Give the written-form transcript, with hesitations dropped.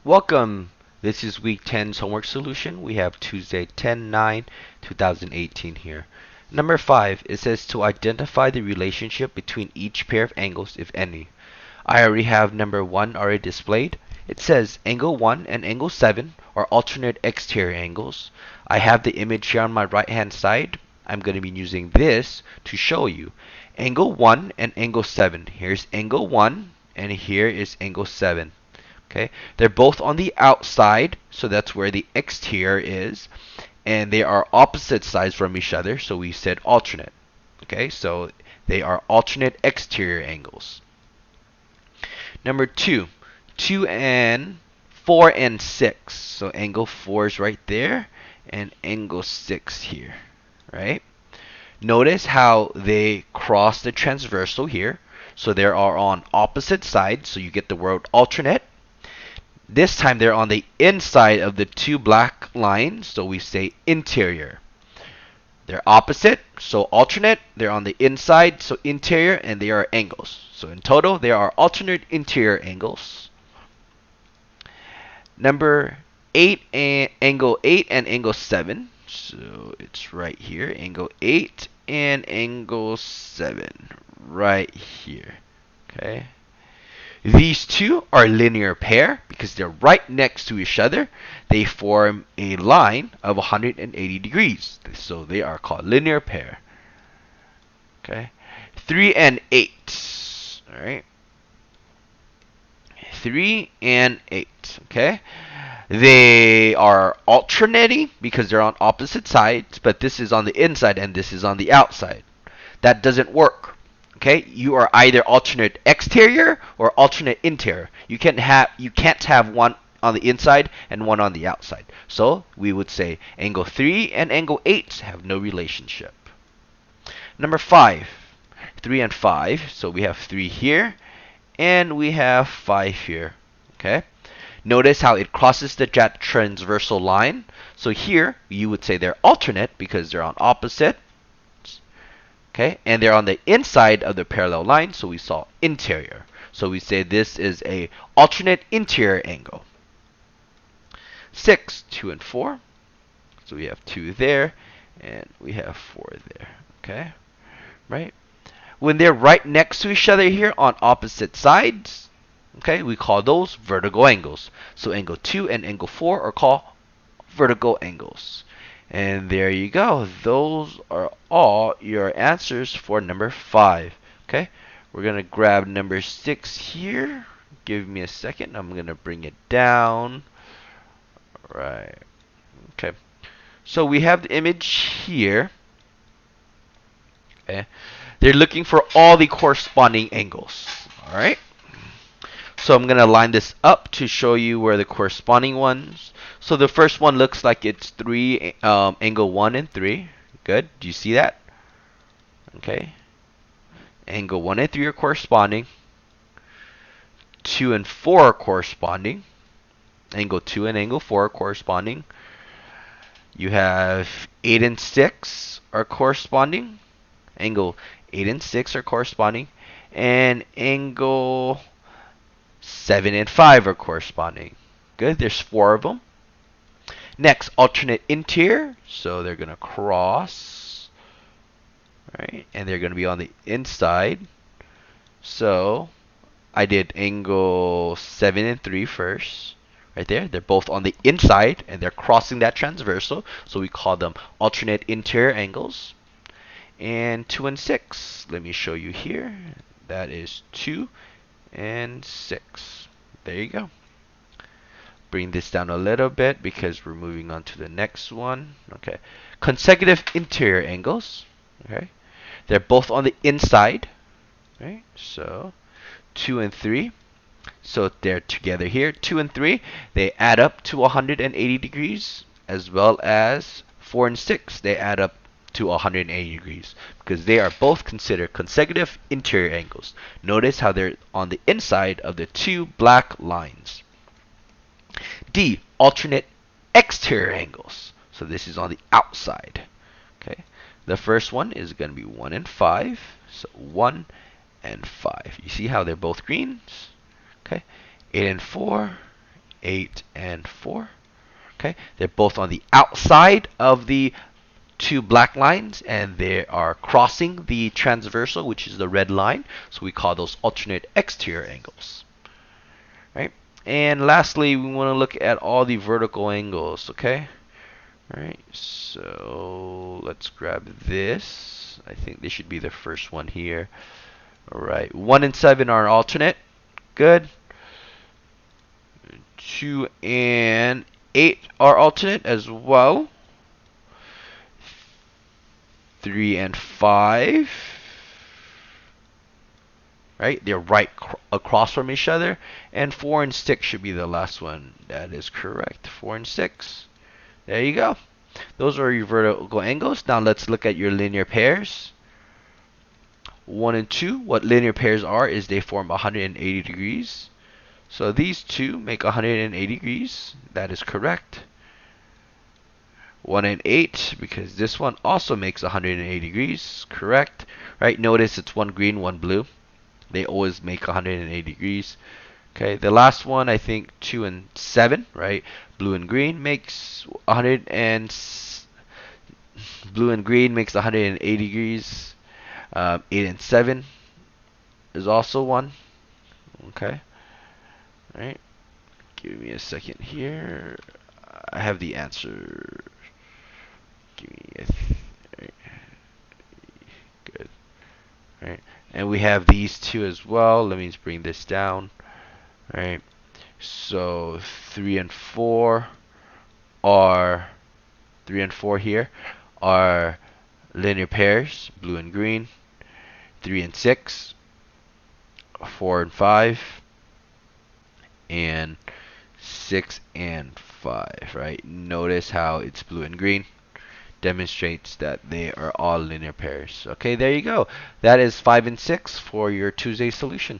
Welcome. This is week 10's homework solution. We have Tuesday 10/9/2018 here. Number 5, it says to identify the relationship between each pair of angles, if any. I already have number 1 already displayed. It says angle 1 and angle 7 are alternate exterior angles. I have the image here on my right hand side. I'm going to be using this to show you. Angle 1 and angle 7. Here's angle 1 and here is angle 7. Okay, they're both on the outside, so that's where the exterior is, and they are opposite sides from each other, so we said alternate. Okay, so they are alternate exterior angles. Number 2, 2 and 4 and 6. So angle 4 is right there, and angle 6 here, right? Notice how they cross the transversal here, so they are on opposite sides, so you get the word alternate. This time they're on the inside of the two black lines, so we say interior. They're opposite, so alternate. They're on the inside, so interior, and they are angles. So in total, there are alternate interior angles. Number 8 and angle 8 and angle 7. So it's right here, angle 8 and angle 7, right here. Okay. These two are a linear pair because they're right next to each other. They form a line of 180 degrees. So they are called linear pair. Okay. 3 and 8. All right. 3 and 8. Okay. They are alternating because they're on opposite sides, but this is on the inside and this is on the outside. That doesn't work. Okay, you are either alternate exterior or alternate interior. You can't have one on the inside and one on the outside. So we would say angle 3 and angle 8 have no relationship. Number 5, 3 and 5. So we have 3 here and we have 5 here. Okay. Notice how it crosses the transversal line. So here you would say they're alternate because they're on opposite. Okay, and they're on the inside of the parallel line, so we saw interior. So we say this is a alternate interior angle. 6, 2 and 4. So we have 2 there, and we have 4 there. Okay, right? When they're right next to each other here on opposite sides, okay, we call those vertical angles. So angle 2 and angle 4 are called vertical angles. And there you go. Those are all your answers for number 5. Okay, we're going to grab number 6 here. Give me a second. I'm going to bring it down. All right. Okay. So we have the image here. Okay. They're looking for all the corresponding angles. All right. So I'm going to line this up to show you where the corresponding ones. So the first one looks like it's 3, angle 1 and 3. Good. Do you see that? Okay. Angle 1 and 3 are corresponding. 2 and 4 are corresponding. Angle 2 and angle 4 are corresponding. You have 8 and 6 are corresponding. Angle 8 and 6 are corresponding. And angle 7 and 5 are corresponding. Good. There's 4 of them. Next, alternate interior. So they're going to cross. Right? And they're going to be on the inside. So I did angle 7 and 3 first. Right there. They're both on the inside and they're crossing that transversal. So we call them alternate interior angles. And 2 and 6. Let me show you here. That is 2 and 6. There you go. Bring this down a little bit because we're moving on to the next one. Okay. Consecutive interior angles. Okay. They're both on the inside. Right. So 2 and 3. So they're together here. 2 and 3. They add up to 180 degrees, as well as 4 and 6. They add up to 180 degrees because they are both considered consecutive interior angles. Notice how they're on the inside of the two black lines. D, alternate exterior angles. So this is on the outside. Okay. The first one is going to be 1 and 5. So 1 and 5. You see how they're both greens? Okay. 8 and 4. 8 and 4. Okay, they're both on the outside of the two black lines, and they are crossing the transversal, which is the red line. So we call those alternate exterior angles. Right? And lastly, we want to look at all the vertical angles. Okay. All right. So let's grab this. I think this should be the first one here. All right. 1 and 7 are alternate. Good. 2 and 8 are alternate as well. 3 and 5. Right? They're right across from each other. And 4 and 6 should be the last one. That is correct. 4 and 6. There you go. Those are your vertical angles. Now let's look at your linear pairs. 1 and 2. What linear pairs are is they form 180 degrees. So these two make 180 degrees. That is correct. 1 and 8, because this one also makes 180 degrees. Correct. Right? Notice it's one green, one blue. They always make 180 degrees. Okay, the last one, I think 2 and 7, right? Blue and green makes 180 degrees. 8 and 7 is also one. Okay. All right. Give me a second here. I have the answer. Give me a right. Good. All right. And we have these two as well. Let me just bring this down. All right. So 3 and 4 are 3 and 4 here are linear pairs, blue and green. 3 and 6, 4 and 5, and 6 and 5, right? Notice how it's blue and green. Demonstrates that they are all linear pairs. Okay, there you go. That is 5 and 6 for your Tuesday solution.